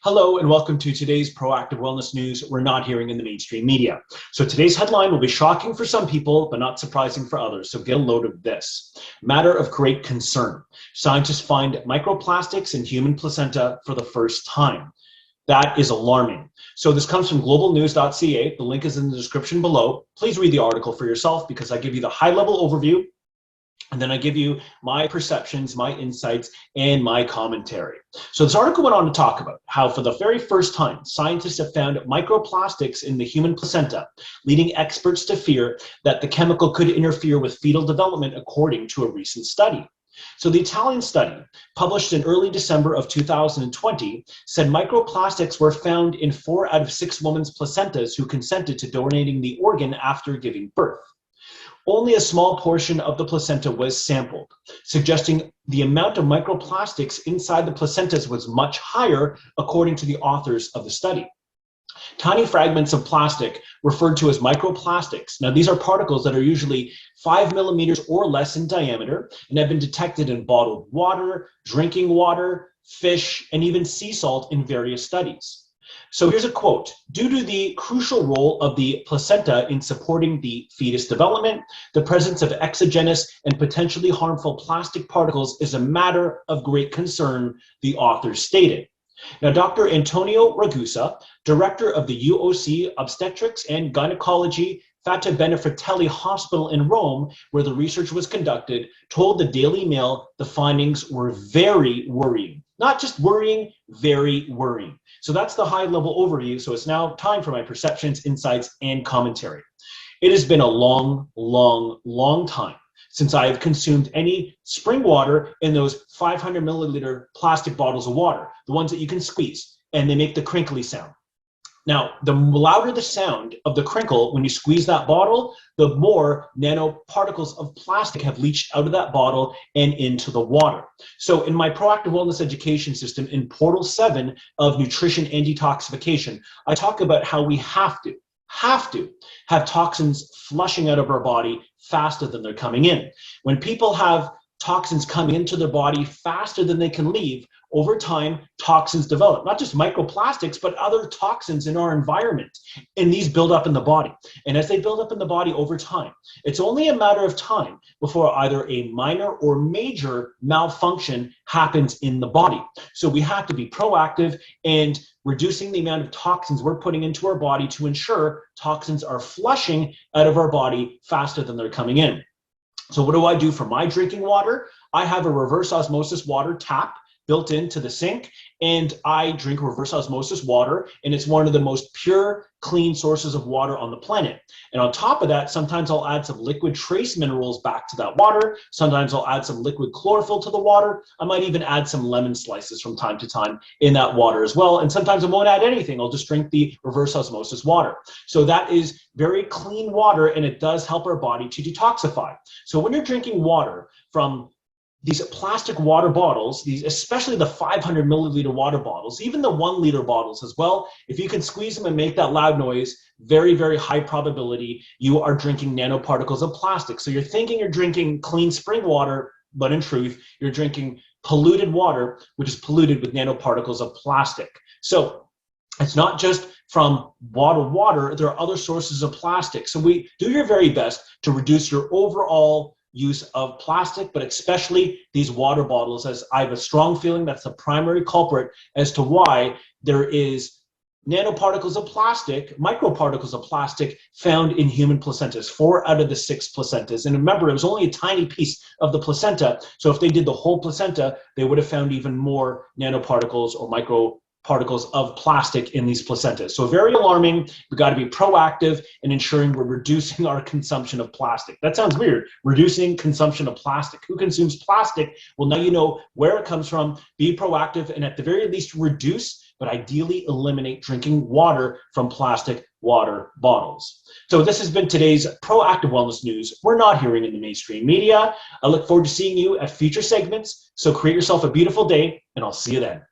Hello and welcome to today's Proactive Wellness News we're not hearing in the mainstream media. So today's headline will be shocking for some people, but not surprising for others. So get a load of this. Matter of great concern. Scientists find microplastics in human placenta for the first time. That is alarming. So this comes from globalnews.ca. The link is in the description below. Please read the article for yourself because I give you the high-level overview, and then I give you my perceptions, my insights, and my commentary. So this article went on to talk about how for the very first time, scientists have found microplastics in the human placenta, leading experts to fear that the chemical could interfere with fetal development, according to a recent study. So the Italian study, published in early December of 2020, said microplastics were found in 4 out of 6 women's placentas who consented to donating the organ after giving birth. Only a small portion of the placenta was sampled, suggesting the amount of microplastics inside the placentas was much higher, according to the authors of the study. Tiny fragments of plastic, referred to as microplastics. Now, these are particles that are usually 5 millimeters or less in diameter and have been detected in bottled water, drinking water, fish, and even sea salt in various studies. So here's a quote. Due to the crucial role of the placenta in supporting the fetus development, the presence of exogenous and potentially harmful plastic particles is a matter of great concern, the authors stated. Now, Dr. Antonio Ragusa, director of the UOC Obstetrics and Gynecology Fata Benefratelli Hospital in Rome, where the research was conducted, told the Daily Mail the findings were very worrying. Not just worrying, very worrying. So that's the high-level overview. So it's now time for my perceptions, insights, and commentary. It has been a long, long, long time since I have consumed any spring water in those 500 milliliter plastic bottles of water, the ones that you can squeeze, and they make the crinkly sound. Now, the louder the sound of the crinkle when you squeeze that bottle, the more nanoparticles of plastic have leached out of that bottle and into the water. So in my proactive wellness education system, in Portal 7 of nutrition and detoxification, I talk about how we have to have toxins flushing out of our body faster than they're coming in. When people have toxins coming into their body faster than they can leave, over time, toxins develop, not just microplastics, but other toxins in our environment. And these build up in the body. And as they build up in the body over time, it's only a matter of time before either a minor or major malfunction happens in the body. So we have to be proactive and reducing the amount of toxins we're putting into our body to ensure toxins are flushing out of our body faster than they're coming in. So what do I do for my drinking water? I have a reverse osmosis water tap built into the sink, and I drink reverse osmosis water, and it's one of the most pure, clean sources of water on the planet. And on top of that, sometimes I'll add some liquid trace minerals back to that water. Sometimes I'll add some liquid chlorophyll to the water. I might even add some lemon slices from time to time in that water as well. And sometimes I won't add anything. I'll just drink the reverse osmosis water. So that is very clean water, and it does help our body to detoxify. So when you're drinking water from these plastic water bottles, especially the 500 milliliter water bottles, even the 1 liter bottles as well, if you can squeeze them and make that loud noise, very, very high probability you are drinking nanoparticles of plastic. So you're thinking you're drinking clean spring water, but in truth, you're drinking polluted water, which is polluted with nanoparticles of plastic. So it's not just from bottled water, there are other sources of plastic. So do your very best to reduce your overall use of plastic, but especially these water bottles, as I have a strong feeling that's the primary culprit as to why there is nanoparticles of plastic, microparticles of plastic found in human placentas, 4 out of the 6 placentas. And remember, it was only a tiny piece of the placenta. So if they did the whole placenta, they would have found even more nanoparticles or microparticles of plastic in these placentas. So very alarming. We've got to be proactive in ensuring we're reducing our consumption of plastic. That sounds weird, reducing consumption of plastic. Who consumes plastic? Well, now you know where it comes from. Be proactive and at the very least reduce, but ideally eliminate drinking water from plastic water bottles. So this has been today's Proactive Wellness News we're not hearing in the mainstream media. I look forward to seeing you at future segments. So create yourself a beautiful day, and I'll see you then.